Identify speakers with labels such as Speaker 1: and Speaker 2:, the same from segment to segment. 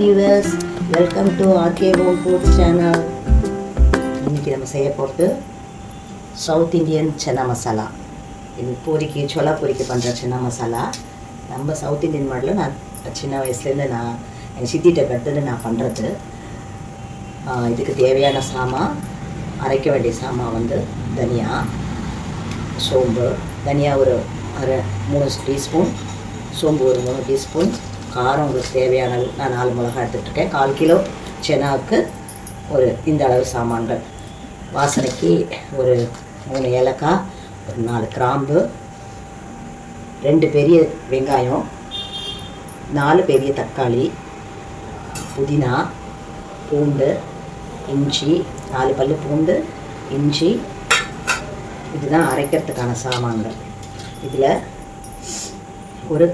Speaker 1: viewers, welcome to RK Home Foods channel. இன்னைக்கு நம்ம செய்ய போகிறது சவுத் இந்தியன் சன்னா மசாலா. இது பூரிக்கு சோளா பூரிக்கு பண்ணுற சன்னா மசாலா. நம்ம சவுத் இந்தியன் மாடலில் நான் சின்ன வயசுலேருந்து எங்கள் சித்திகிட்ட கற்றுன்னு நான் பண்ணுறது. இதுக்கு தேவையான சாமான், அரைக்க வேண்டிய சாமான் வந்து தனியா, சோம்பு. தனியா ஒரு 3 டீஸ்பூன், சோம்பு ஒரு 3 டீஸ்பூன், காரம் உங்களுக்கு தேவையான நான் 4 மிளகாய் எடுத்துகிட்ருக்கேன். 1/4 கிலோ செனாவுக்கு ஒரு இந்த அளவு சாமான்கள். வாசனைக்கு ஒரு 3 ஏலக்காய், ஒரு 4 கிராம்பு, 2 பெரிய வெங்காயம், 4 பெரிய தக்காளி, புதினா, பூண்டு, இஞ்சி, 4 பல்லு பூண்டு, இஞ்சி. இதுதான் அரைக்கிறதுக்கான சாமான்கள். இதில் ஒரு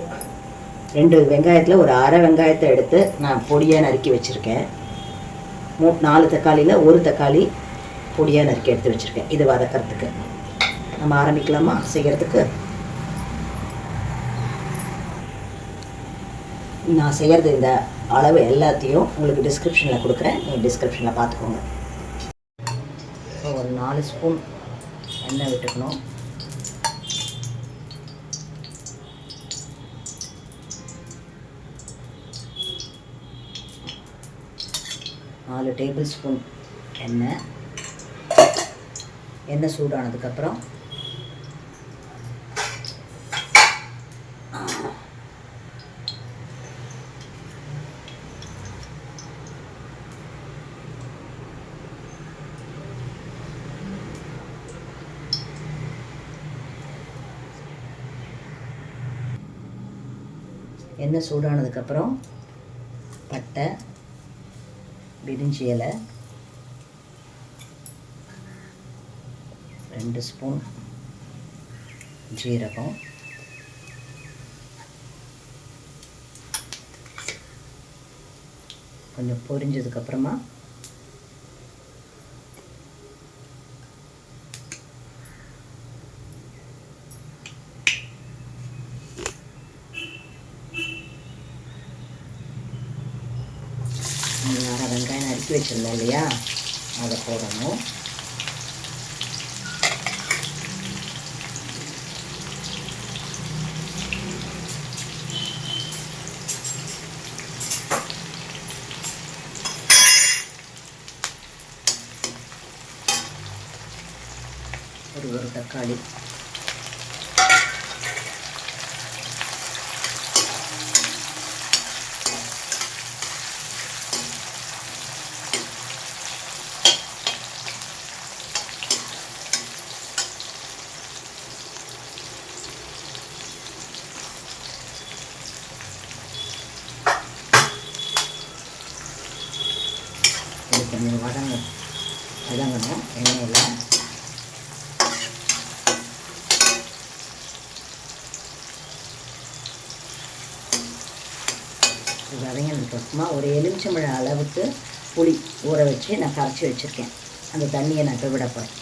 Speaker 1: 2 வெங்காயத்தில் ஒரு அரை வெங்காயத்தை எடுத்து நான் பொடியாக நறுக்கி வச்சுருக்கேன். 4 தக்காளியில் 1 தக்காளி பொடியாக நறுக்கி எடுத்து வச்சுருக்கேன். இது வதக்கிறதுக்கு நம்ம ஆரம்பிக்கலாமா செய்கிறதுக்கு? நான் செய்கிறது இந்த அளவு எல்லாத்தையும் உங்களுக்கு டிஸ்கிரிப்ஷனில் கொடுக்குறேன், நீங்கள் டிஸ்கிரிப்ஷனில் பார்த்துக்கோங்க. ஒரு 4 ஸ்பூன் எண்ணெய் விட்டுக்கணும். நாலு டேபிள் ஸ்பூன் எண்ணெய். எண்ணெய் சூடானதுக்கப்புறம் பட்டை, பிரிஞ்சி இலை, 2 ஸ்பூன் ஜீரகம், கொஞ்சம் பொரிஞ்சதுக்கப்புறமா அரை வெங்காயம் நறுக்கி வச்சுருந்தோம் இல்லையா, அதை போடணும். ஒரு தக்காளி, இது கொஞ்சம் வதங்கணும் எண்ணெயில். வதங்கினதுக்கப்புறமா ஒரு எலுமிச்சம்பழம் அளவுக்கு புளி ஊற வச்சு நான் கரைச்சி வச்சுருக்கேன். அந்த தண்ணியை நான் இப்போ விட போகிறேன்.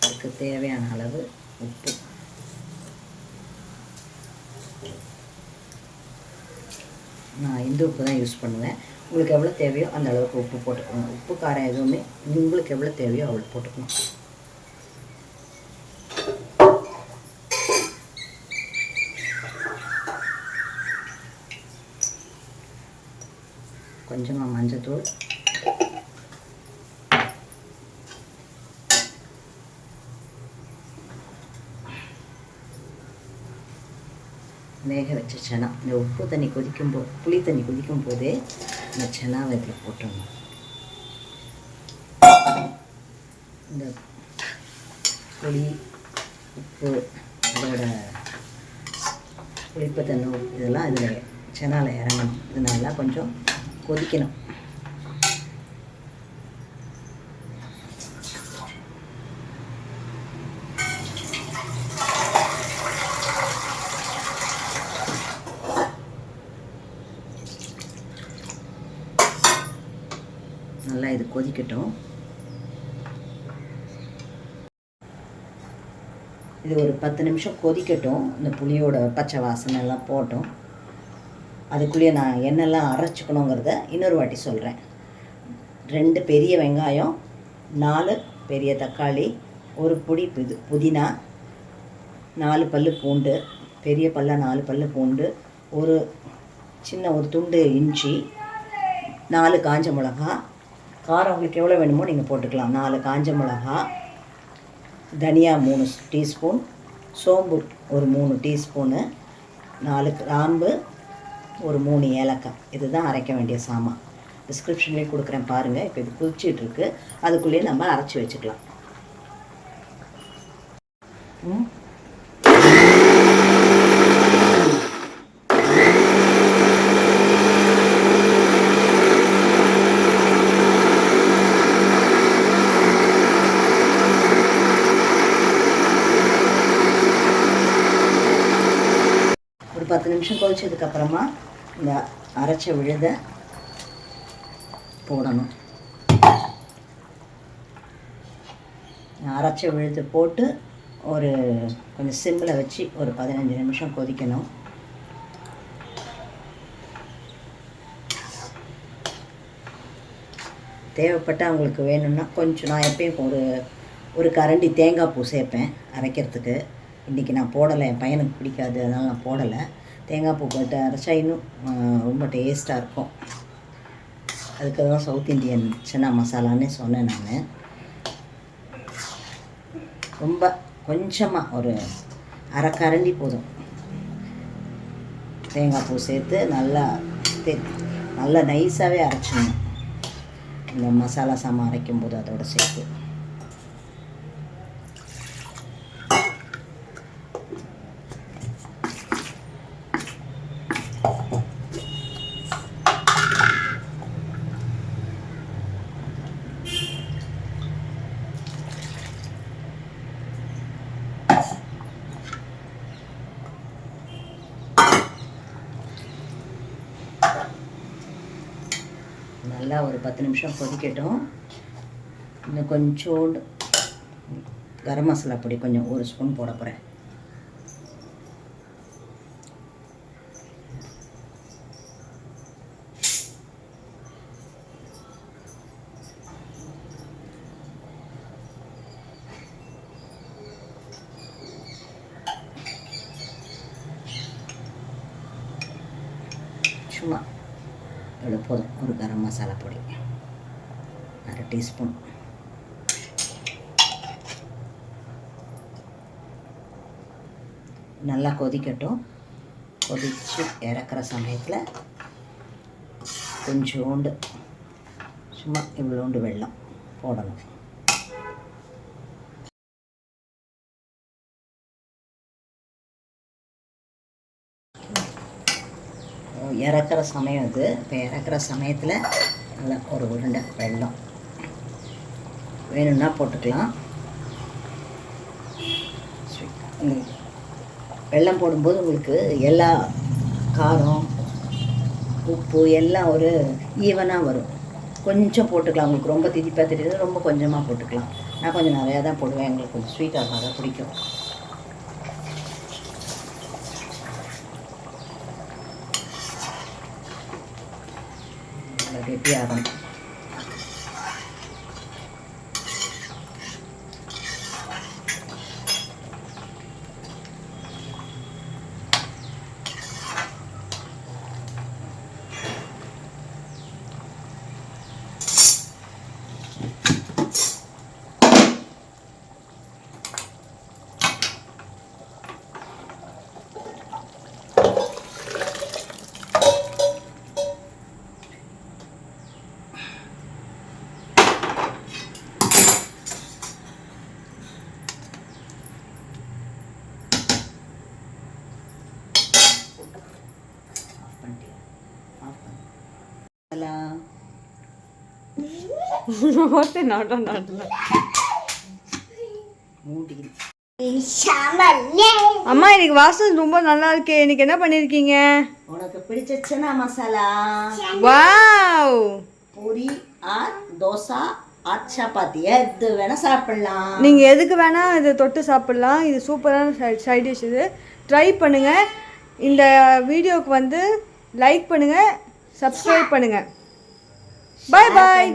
Speaker 1: அதுக்கு தேவையான அளவு உப்பு. நான் இந்த உப்பு தான் யூஸ் பண்ணுவேன். உங்களுக்கு எவ்வளோ தேவையோ அந்த அளவுக்கு உப்பு போட்டுக்கணும். உப்பு காரம் எதுவுமே உங்களுக்கு எவ்வளோ தேவையோ அவ்வளோ போட்டுக்கணும். கொஞ்சமாக மஞ்சத்தூள், வேக வச்ச சனா. இந்த உப்பு தண்ணி புளி தண்ணி கொதிக்கும் போதே இந்த சனாவை இதில் போட்டுடணும். இந்த புளி, உப்பு, அதோட புளிப்பு தண்ணி இதெல்லாம் இதில் சென்னால இறங்கணும். இது நல்லா கொஞ்சம் கொதிக்கணும். நல்லா இது கொதிக்கட்டும். இது ஒரு 10 நிமிஷம் கொதிக்கட்டும். இந்த புளியோட பச்சை வாசனை எல்லாம் போட்டோம். அதுக்குள்ளேயே நான் என்னெல்லாம் அரைச்சிக்கணுங்கிறத இன்னொரு வாட்டி சொல்கிறேன். 2 பெரிய வெங்காயம், 4 பெரிய தக்காளி, ஒரு பொடி புதினா, 4 பல் பூண்டு, பெரிய பல்ல 4 பல் பூண்டு, ஒரு துண்டு இஞ்சி, 4 காஞ்ச மிளகா. காரம் உங்களுக்கு எவ்வளோ வேணுமோ நீங்கள் போட்டுக்கலாம். 4 காஞ்ச மிளகா, தனியா 3 டீஸ்பூன், சோம்பு ஒரு 3 டீஸ்பூனு, 4 கிராம்பு, ஒரு 3 ஏலக்காய். இதுதான் அரைக்க வேண்டிய சாமான். டிஸ்கிரிப்ஷன்லேயே கொடுக்குறேன் பாருங்கள். இப்போ இது குதிச்சிட்ருக்கு. அதுக்குள்ளேயே நம்ம அரைச்சி வச்சுக்கலாம். ஒரு 10 நிமிஷம் கொதிச்சதுக்கப்புறமா இந்த அரைச்ச விழுதை போடணும். அரைச்ச விழுது போட்டு ஒரு கொஞ்சம் சிம்மில் வச்சு ஒரு 15 நிமிஷம் கொதிக்கணும். தேவைப்பட்டால் அவங்களுக்கு வேணும்னா கொஞ்சம், நான் எப்பயும் ஒரு கரண்டி தேங்காய் பூ சேர்ப்பேன் அரைக்கிறதுக்கு. இன்றைக்கி நான் போடலை, என் பையனுக்கு பிடிக்காது, அதனால் நான் போடலை. தேங்காய் பூ போட்டு அரைச்சா இன்னும் ரொம்ப டேஸ்ட்டாக இருக்கும். அதுக்கு தான் சவுத் இண்டியன் சன்னா மசாலான்னு சொன்னேன் நான். ரொம்ப கொஞ்சமாக ஒரு அரை கரண்டி போதும் தேங்காய் பூ சேர்த்து நல்லா நைஸாகவே அரைச்சிடணும். இந்த மசாலா சாமான் அரைக்கும்போது அதோடு சேர்த்து நல்லா ஒரு 10 நிமிஷம் கொதிக்கட்டும். இன்னும் கொஞ்சோண்டு கரம் மசாலா பொடி கொஞ்சம் 1 ஸ்பூன் போட போகிறேன். சும்மா இவ்வளோ போதும். ஒரு கரம் மசாலா பொடி 1/2 டீஸ்பூன். நல்லா கொதிக்கட்டும். கொதித்து இறக்குற சமயத்தில் கொஞ்சோண்டு சும்மா இவ்வளோண்டு வெல்லம் போடணும். இறக்குற சமயம் இது. இப்போ இறக்குற சமயத்தில் நல்லா ஒரு உருண்டை வெல்லம் வேணும்னா போட்டுக்கலாம். வெல்லம் போடும்போது உங்களுக்கு எல்லா காரம் உப்பு எல்லாம் ஒரு ஈவனாக வரும். கொஞ்சம் போட்டுக்கலாம். உங்களுக்கு ரொம்ப திதிப்பாக தெரியுது, ரொம்ப கொஞ்சமாக போட்டுக்கலாம். நான் கொஞ்சம் நிறையா தான் போடுவேன். எங்களுக்கு கொஞ்சம் ஸ்வீட்டாக தான் பிடிக்கும். கெட்டியாகணும். மூடி.
Speaker 2: அம்மா இன்னைக்கு வாசனை ரொம்ப நல்லா இருக்கு. இன்னைக்கு என்ன பண்ணிருக்கீங்க?
Speaker 1: உனக்கு பிடிச்ச chana masala.
Speaker 2: Wow.
Speaker 1: Puri or dosa or chapati எது வேணா சாப்பிடலாம்.
Speaker 2: நீங்க எதுக்கு வேணா இதை தொட்டு சாப்பிடலாம். இது சூப்பரான சைட் டிஷ். இது ட்ரை பண்ணுங்க. இந்த வீடியோக்கு வந்து லைக் பண்ணுங்க, சப்ஸ்கிரைப் பண்ணுங்க. பாய் பாய்.